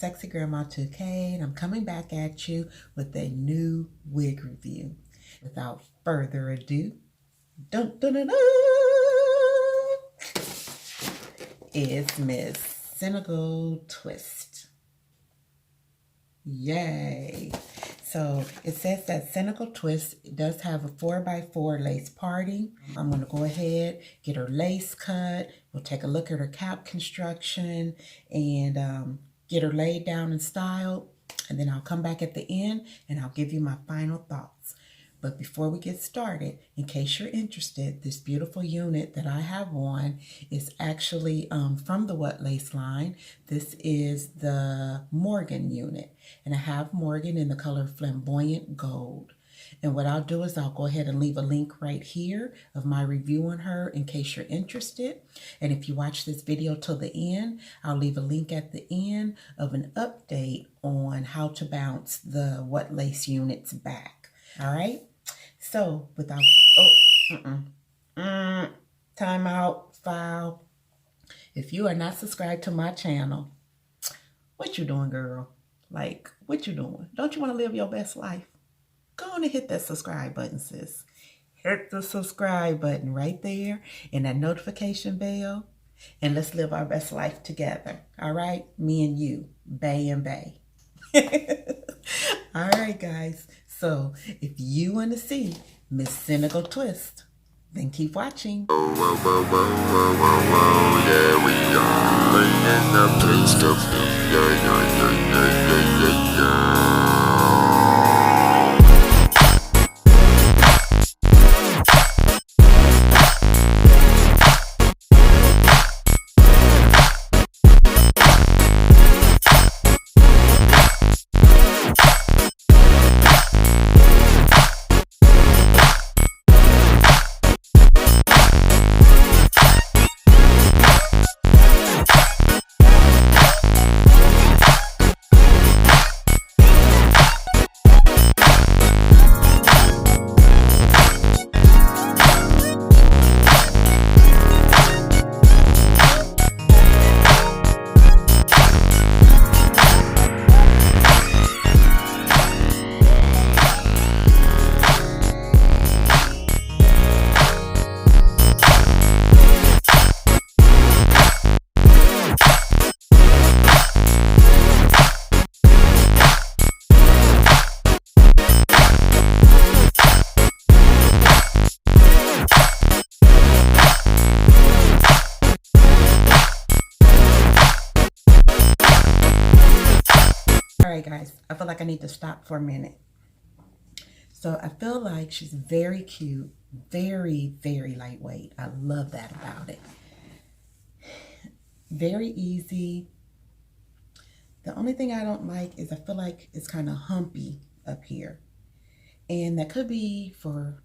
Sexy Grandma 2K, and I'm coming back at you with a new wig review. Without further ado, dun, dun, dun, dun, is Miss Senegal Twist. Yay! So it says that Senegal Twist does have a 4x4 lace parting. I'm going to go ahead, get her lace cut. We'll take a look at her cap construction and get her laid down and styled. And then I'll come back at the end and I'll give you my final thoughts. But before we get started, in case you're interested, this beautiful unit that I have on is actually from the What Lace line. This is the Morgan unit. And I have Morgan in the color Flamboyant Gold. And what I'll do is I'll go ahead and leave a link right here of my review on her in case you're interested. And if you watch this video till the end, I'll leave a link at the end of an update on how to bounce the What Lace units back. All right? So without, time out, file. If you are not subscribed to my channel, what you doing, girl? Like, what you doing? Don't you want to live your best life? Go on and hit that subscribe button, sis. Hit the subscribe button right there and that notification bell. And let's live our best life together. All right? Me and you. Bay and bay. All right, guys. So if you want to see Miss Senegal Twist, then keep watching. Whoa, whoa, whoa, whoa, whoa, whoa, whoa, yeah, we are bringing the taste of me, yeah, yeah, yeah, yeah, yeah, yeah. Alright guys, I feel like I need to stop for a minute. So I feel like she's very cute, very, very lightweight. I love that about it. Very easy. The only thing I don't like is I feel like it's kind of humpy up here. And that could be for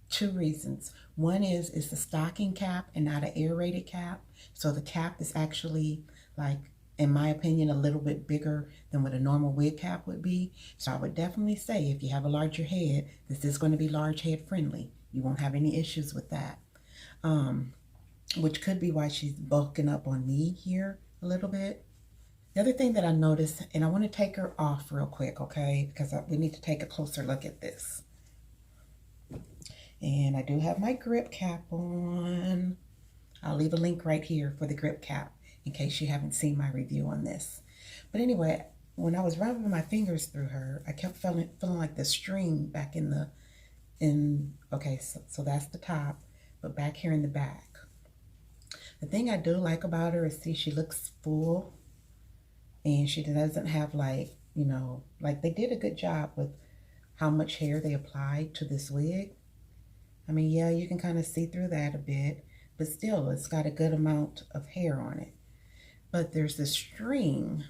two reasons. One is it's a stocking cap and not an aerated cap. So the cap is actually, like, in my opinion, a little bit bigger than what a normal wig cap would be. So I would definitely say if you have a larger head, this is going to be large head friendly. You won't have any issues with that. Which could be why she's bulking up on me here a little bit. The other thing that I noticed, and I want to take her off real quick, okay? Because we need to take a closer look at this. And I do have my grip cap on. I'll leave a link right here for the grip cap in case you haven't seen my review on this. But anyway, when I was running my fingers through her, I kept feeling like the string back okay, so that's the top, but back here in the back. The thing I do like about her is, see, she looks full and she doesn't have, like, you know, like they did a good job with how much hair they applied to this wig. I mean, yeah, you can kind of see through that a bit, but still it's got a good amount of hair on it. But there's this string,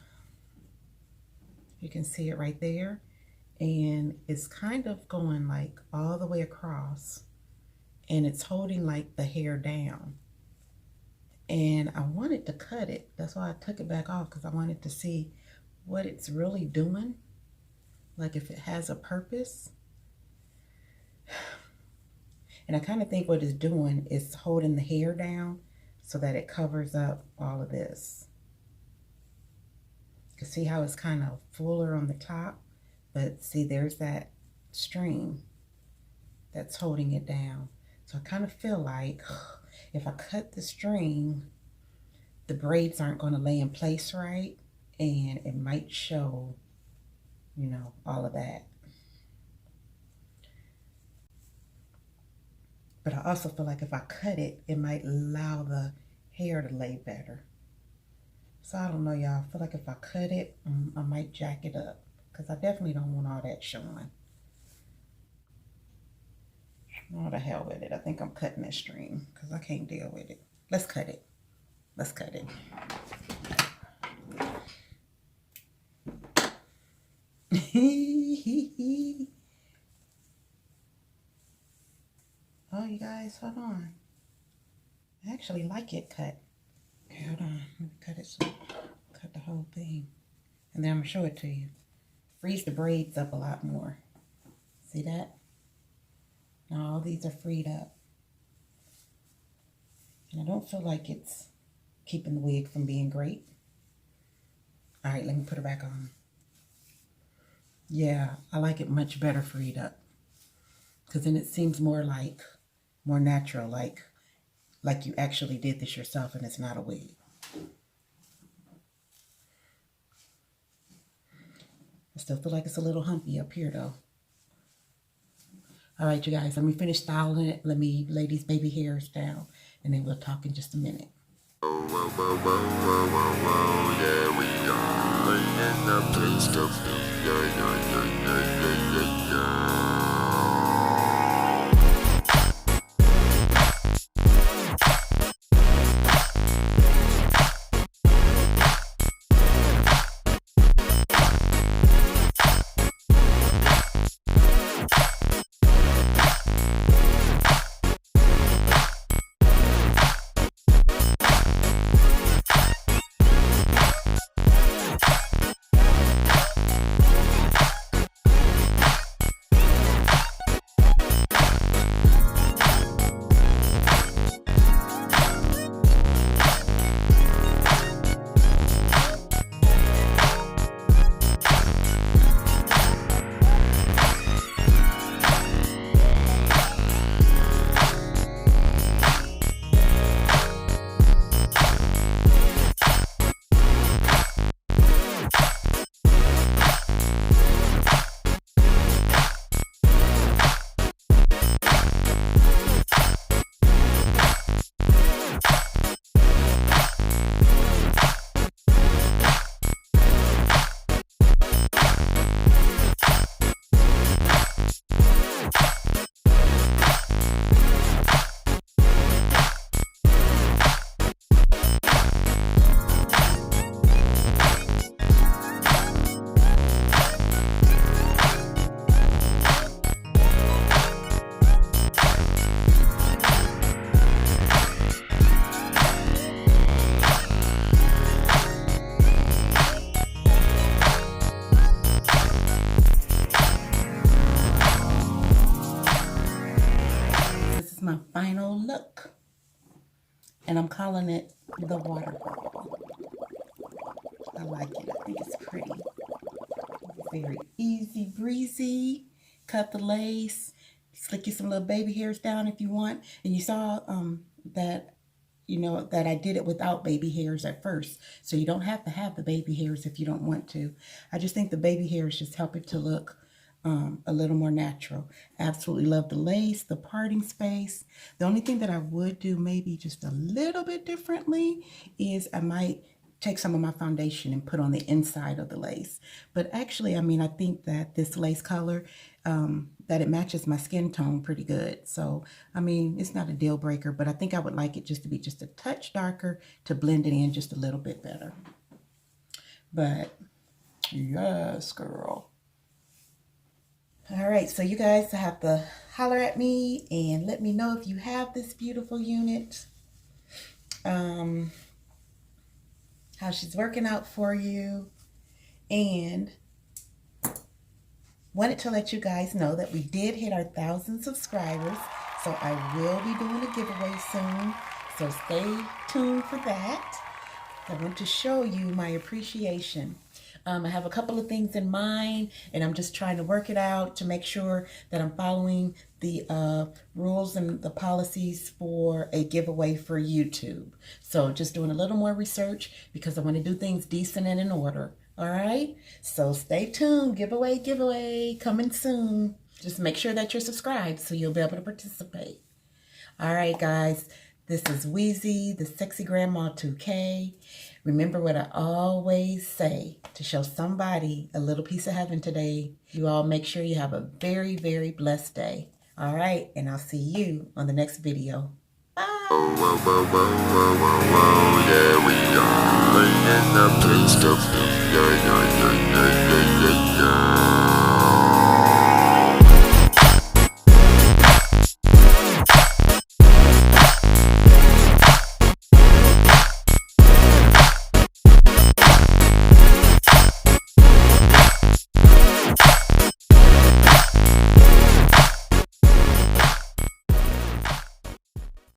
you can see it right there, and it's kind of going like all the way across, and it's holding like the hair down. And I wanted to cut it. That's why I took it back off, because I wanted to see what it's really doing, like if it has a purpose. And I kind of think what it's doing is holding the hair down so that it covers up all of this. You can see how it's kind of fuller on the top, but see, there's that string that's holding it down. So I kind of feel like if I cut the string, the braids aren't going to lay in place right, and it might show, you know, all of that. But I also feel like if I cut it, it might allow the hair to lay better. So I don't know, y'all. I feel like if I cut it, I might jack it up, because I definitely don't want all that showing. Oh, the hell with it. I think I'm cutting that string because I can't deal with it. Let's cut it. Let's cut it. Oh, you guys, hold on. I actually like it cut. Okay, hold on. Let me cut it. Cut the whole thing. And then I'm going to show it to you. Frees the braids up a lot more. See that? Now all these are freed up. And I don't feel like it's keeping the wig from being great. All right, let me put it back on. Yeah, I like it much better freed up. Because then it seems more natural, like you actually did this yourself and it's not a wig. I still feel like it's a little humpy up here though. All right, you guys, let me finish styling it. Let me lay these baby hairs down, and then we'll talk in just a minute. Whoa, whoa, whoa, whoa, whoa, whoa, whoa, yeah, we are in the place to be, yeah, yeah, yeah, yeah, yeah, yeah, yeah. My final look, and I'm calling it the waterfall. I like it. I think it's pretty. Very easy breezy. Cut the lace, slick you some little baby hairs down if you want. And you saw that, you know, that I did it without baby hairs at first, so you don't have to have the baby hairs if you don't want to. I just think the baby hairs just help it to look a little more natural. Absolutely love the lace, the parting space. The only thing that I would do maybe just a little bit differently is I might take some of my foundation and put on the inside of the lace. But actually, I mean, I think that this lace color, that it matches my skin tone pretty good. So, I mean, it's not a deal breaker, but I think I would like it just to be just a touch darker to blend it in just a little bit better. But yes, girl. All right, so you guys have to holler at me and let me know if you have this beautiful unit, how she's working out for you, and wanted to let you guys know that we did hit our 1,000 subscribers, so I will be doing a giveaway soon, so stay tuned for that. I want to show you my appreciation. I have a couple of things in mind, and I'm just trying to work it out to make sure that I'm following the rules and the policies for a giveaway for YouTube. So just doing a little more research because I want to do things decent and in order. All right, so stay tuned. Giveaway coming soon. Just make sure that you're subscribed so you'll be able to participate. All right, guys, this is Wheezy, the Sexy Grandma 2K. Remember what I always say, to show somebody a little piece of heaven today. You all make sure you have a very, very blessed day. All right, and I'll see you on the next video. Bye. Yeah, we are in the place to be. Yeah.